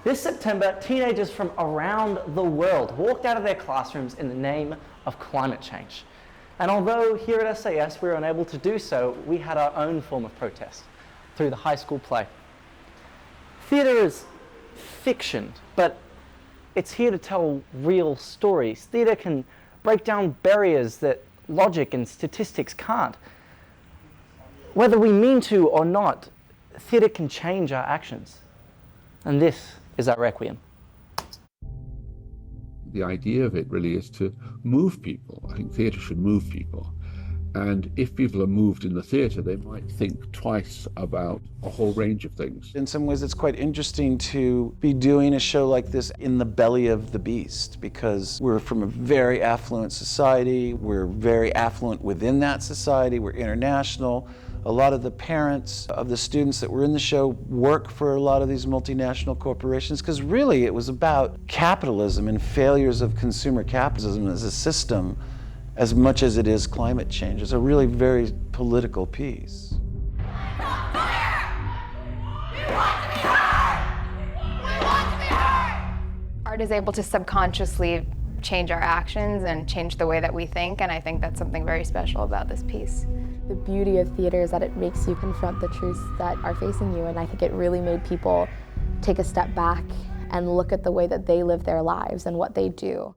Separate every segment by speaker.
Speaker 1: This September, teenagers from around the world walked out of their classrooms in the name of climate change. And although here at SAS we were unable to do so, we had our own form of protest through the high school play. Theatre is fiction, but it's here to tell real stories. Theatre can break down barriers that logic and statistics can't. Whether we mean to or not, theatre can change our actions. And this is our Requiem.
Speaker 2: The idea of it really is to move people. I think theatre should move people. And if people are moved in the theatre, they might think twice about a whole range of things.
Speaker 3: In some ways, it's quite interesting to be doing a show like this in the belly of the beast, because we're from a very affluent society. We're very affluent within that society. We're international. A lot of the parents of the students that were in the show work for a lot of these multinational corporations, because really it was about capitalism and failures of consumer capitalism as a system, as much as it is climate change. It's a really very political piece.
Speaker 4: Art is able to subconsciously change our actions and change the way that we think, and I think that's something very special about this piece.
Speaker 5: The beauty of theater is that it makes you confront the truths that are facing you, and I think it really made people take a step back and look at the way that they live their lives and what they do.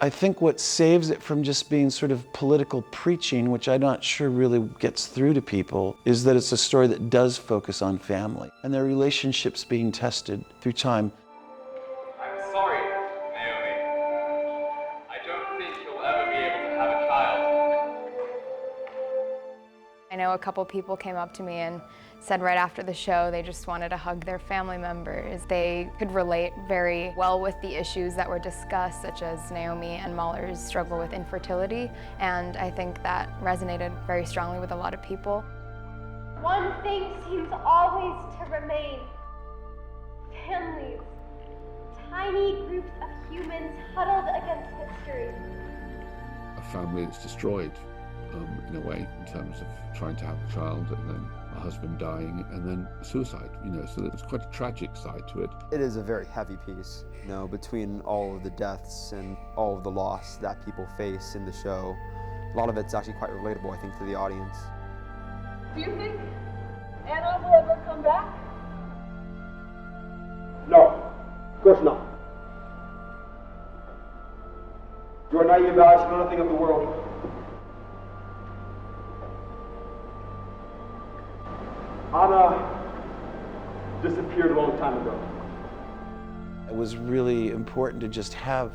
Speaker 3: I think what saves it from just being sort of political preaching, which I'm not sure really gets through to people, is that it's a story that does focus on family and their relationships being tested through time.
Speaker 6: I'm sorry, Naomi. I don't think you'll ever be able to have a child.
Speaker 4: I know a couple people came up to me and said right after the show they just wanted to hug their family members. They could relate very well with the issues that were discussed, such as Naomi and Mahler's struggle with infertility, and I think that resonated very strongly with a lot of people.
Speaker 7: One thing seems always to remain: families, tiny groups of humans huddled against history.
Speaker 2: A family that's destroyed in a way, in terms of trying to have a child and then a husband dying and then suicide, so there's quite a tragic side to it.
Speaker 8: It is a very heavy piece, between all of the deaths and all of the loss that people face in the show. A lot of it's actually quite relatable, I think, to the audience.
Speaker 7: Do you think Anna will ever come back?
Speaker 9: No, of course not. You are naive, Alice. You know nothing of the world. Anna disappeared a long time ago.
Speaker 3: It was really important to just have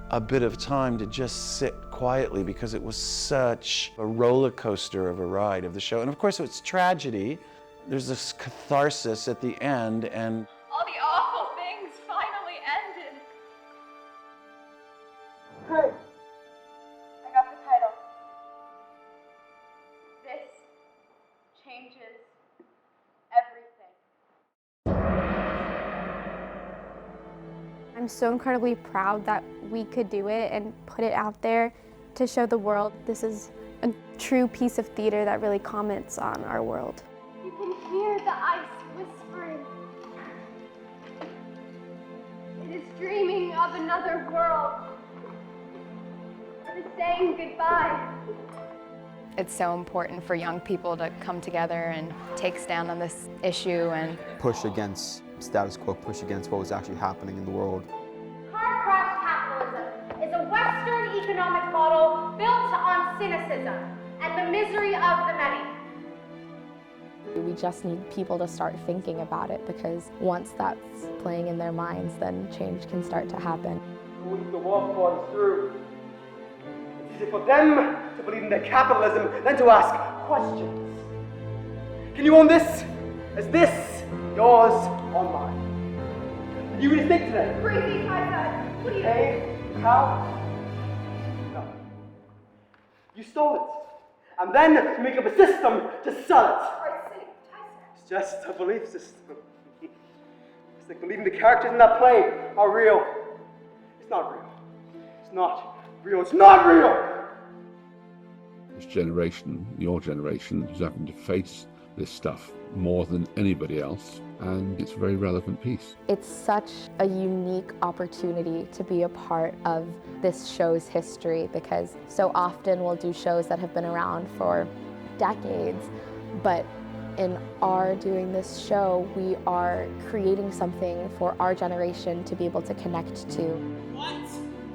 Speaker 3: a bit of time to just sit quietly, because it was such a roller coaster of a ride of the show. And of course it's tragedy. There's this catharsis at the end, and
Speaker 7: All the awful things finally ended.
Speaker 9: Hey!
Speaker 7: I got the title. This changes everything.
Speaker 5: I'm so incredibly proud that we could do it and put it out there to show the world this is a true piece of theater that really comments on our world.
Speaker 7: You can hear the ice whispering. It is dreaming of another world. It is saying goodbye.
Speaker 4: It's so important for young people to come together and take stand on this issue and
Speaker 8: Push against status quo, push against what was actually happening in the world.
Speaker 7: Car crash capitalism is a Western economic model built on cynicism and the misery of the many.
Speaker 5: We just need people to start thinking about it, because once that's playing in their minds, then change can start to happen.
Speaker 9: Once the war falls through, it's easy for them to believe in their capitalism than to ask questions. Can you own this? Is this yours or mine? Did you really think today?
Speaker 7: Crazy, Kaiser. What do you
Speaker 9: Hey, how? No. You stole it. And then you make up a system to sell it.
Speaker 7: For sake, Kaiser.
Speaker 9: It's just a belief system. It's like believing the characters in that play are real. It's not real. It's not real. It's not real!
Speaker 2: next generation, your generation, who's having to face this stuff more than anybody else, and it's a very relevant piece.
Speaker 10: It's such a unique opportunity to be a part of this show's history, because so often we'll do shows that have been around for decades, but in our doing this show, we are creating something for our generation to be able to connect to.
Speaker 11: What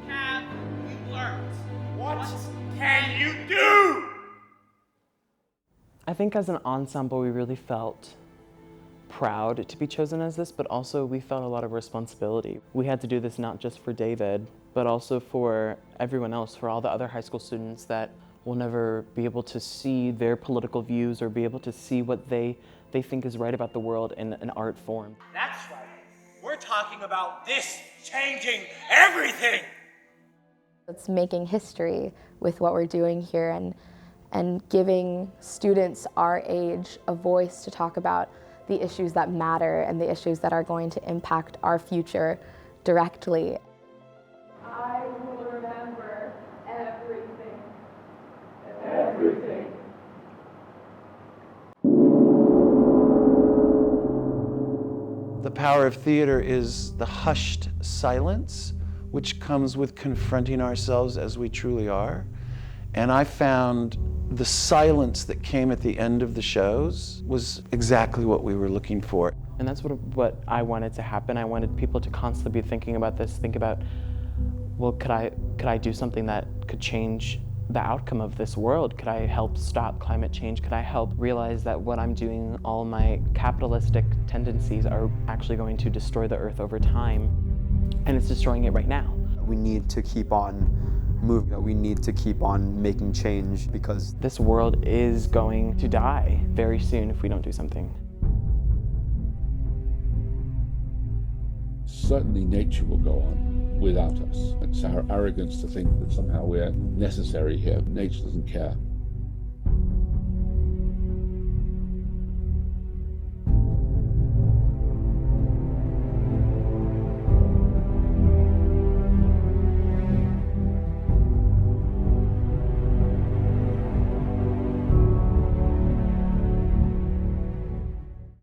Speaker 11: have you learned? What can you do?
Speaker 12: I think as an ensemble, we really felt proud to be chosen as this, but also we felt a lot of responsibility. We had to do this not just for David, but also for everyone else, for all the other high school students that will never be able to see their political views or be able to see what they think is right about the world in an art form.
Speaker 11: That's right. We're talking about this changing everything.
Speaker 10: It's making history with what we're doing here and giving students our age a voice to talk about the issues that matter and the issues that are going to impact our future directly.
Speaker 13: I will remember everything.
Speaker 9: Everything.
Speaker 3: The power of theater is the hushed silence, which comes with confronting ourselves as we truly are. And I found the silence that came at the end of the shows was exactly what we were looking for.
Speaker 12: And that's what I wanted to happen. I wanted people to constantly be thinking about this, think about, well, could I do something that could change the outcome of this world? Could I help stop climate change? Could I help realize that what I'm doing, all my capitalistic tendencies are actually going to destroy the earth over time, and it's destroying it right now.
Speaker 8: We need to keep on moving. We need to keep on making change, because
Speaker 12: this world is going to die very soon if we don't do something.
Speaker 2: Certainly nature will go on without us. It's our arrogance to think that somehow we're necessary here. Nature doesn't care.